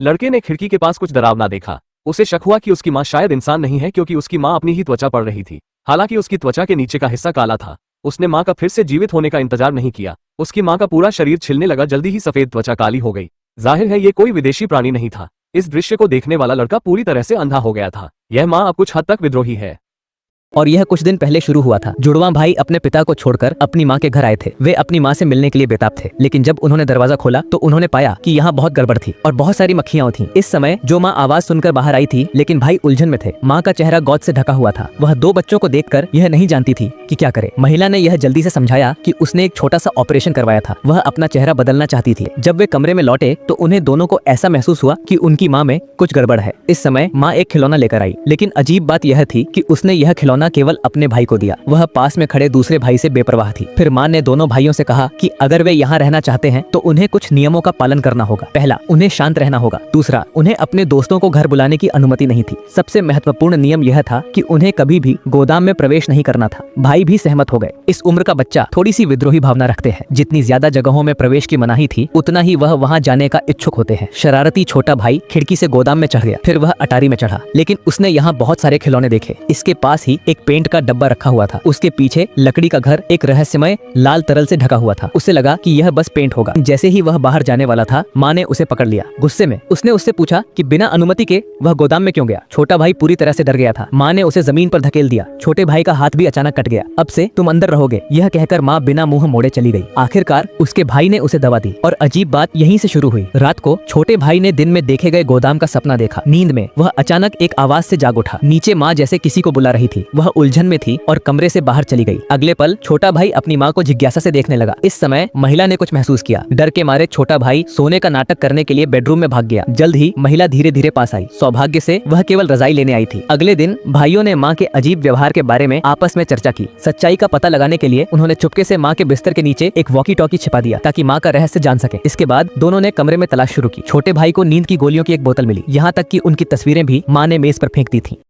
लड़के ने खिड़की के पास कुछ डरावना देखा। उसे शक हुआ कि उसकी माँ शायद इंसान नहीं है, क्योंकि उसकी माँ अपनी ही त्वचा पड़ रही थी। हालांकि उसकी त्वचा के नीचे का हिस्सा काला था। उसने माँ का फिर से जीवित होने का इंतजार नहीं किया। उसकी माँ का पूरा शरीर छिलने लगा। जल्दी ही सफेद त्वचा काली हो गई। जाहिर है ये कोई विदेशी प्राणी नहीं था। इस दृश्य को देखने वाला लड़का पूरी तरह से अंधा हो गया था। यह माँ अब कुछ हद तक विद्रोही है। और यह कुछ दिन पहले शुरू हुआ था। जुड़वा भाई अपने पिता को छोड़कर अपनी माँ के घर आए थे। वे अपनी माँ से मिलने के लिए बेताब थे, लेकिन जब उन्होंने दरवाजा खोला तो उन्होंने पाया कि यहाँ बहुत गड़बड़ थी और बहुत सारी मक्खियाँ थीं। इस समय जो माँ आवाज सुनकर बाहर आई थी, लेकिन भाई उलझन में थे। माँ का चेहरा गौद से ढका हुआ था। वह दो बच्चों को देखकर यह नहीं जानती थी कि क्या करे। महिला ने यह जल्दी से समझाया कि उसने एक छोटा सा ऑपरेशन करवाया था। वह अपना चेहरा बदलना चाहती थी। जब वे कमरे में लौटे तो उन्हें दोनों को ऐसा महसूस हुआ कि उनकी माँ में कुछ गड़बड़ है। इस समय माँ एक खिलौना लेकर आई, लेकिन अजीब बात यह थी कि उसने यह खिलौना केवल अपने भाई को दिया। वह पास में खड़े दूसरे भाई से बेपरवाह थी। फिर माँ ने दोनों भाइयों से कहा कि अगर वे यहाँ रहना चाहते हैं तो उन्हें कुछ नियमों का पालन करना होगा। पहला, उन्हें शांत रहना होगा। दूसरा, उन्हें अपने दोस्तों को घर बुलाने की अनुमति नहीं थी। सबसे महत्वपूर्ण नियम यह था कि उन्हें कभी भी गोदाम में प्रवेश नहीं करना था। भाई भी सहमत हो गए। इस उम्र का बच्चा थोड़ी सी विद्रोही भावना रखते हैं। जितनी ज्यादा जगहों में प्रवेश की मनाही थी, उतना ही वह वहाँ जाने का इच्छुक होते हैं। शरारती छोटा भाई खिड़की से गोदाम में चढ़ गया। फिर वह अटारी में चढ़ा, लेकिन उसने यहाँ बहुत सारे खिलौने देखे। इसके पास ही एक पेंट का डब्बा रखा हुआ था। उसके पीछे लकड़ी का घर एक रहस्यमय लाल तरल से ढका हुआ था। उसे लगा कि यह बस पेंट होगा। जैसे ही वह बाहर जाने वाला था, माँ ने उसे पकड़ लिया। गुस्से में उसने उससे पूछा कि बिना अनुमति के वह गोदाम में क्यों गया। छोटा भाई पूरी तरह से डर गया था। माँ ने उसे जमीन पर धकेल दिया। छोटे भाई का हाथ भी अचानक कट गया। अब से तुम अंदर रहोगे, यह कहकर माँ बिना मुंह मोड़े चली गई। आखिरकार उसके भाई ने उसे दवा दी और अजीब बात यहीं से शुरू हुई। रात को छोटे भाई ने दिन में देखे गए गोदाम का सपना देखा। नींद में वह अचानक एक आवाज से जाग उठा। नीचे माँ जैसे किसी को बुला रही थी। वह उलझन में थी और कमरे से बाहर चली गई। अगले पल छोटा भाई अपनी माँ को जिज्ञासा से देखने लगा। इस समय महिला ने कुछ महसूस किया। डर के मारे छोटा भाई सोने का नाटक करने के लिए बेडरूम में भाग गया। जल्द ही महिला धीरे धीरे पास आई। सौभाग्य से वह केवल रजाई लेने आई थी। अगले दिन भाइयों ने माँ के अजीब व्यवहार के बारे में आपस में चर्चा की। सच्चाई का पता लगाने के लिए उन्होंने चुपके से माँ के बिस्तर के नीचे एक वॉकी टॉकी छिपा दिया, ताकि माँ का रहस्य जान सके। इसके बाद दोनों ने कमरे में तलाश शुरू की। छोटे भाई को नींद की गोलियों की एक बोतल मिली। यहाँ तक कि उनकी तस्वीरें भी माँ ने मेज पर फेंक दी थी।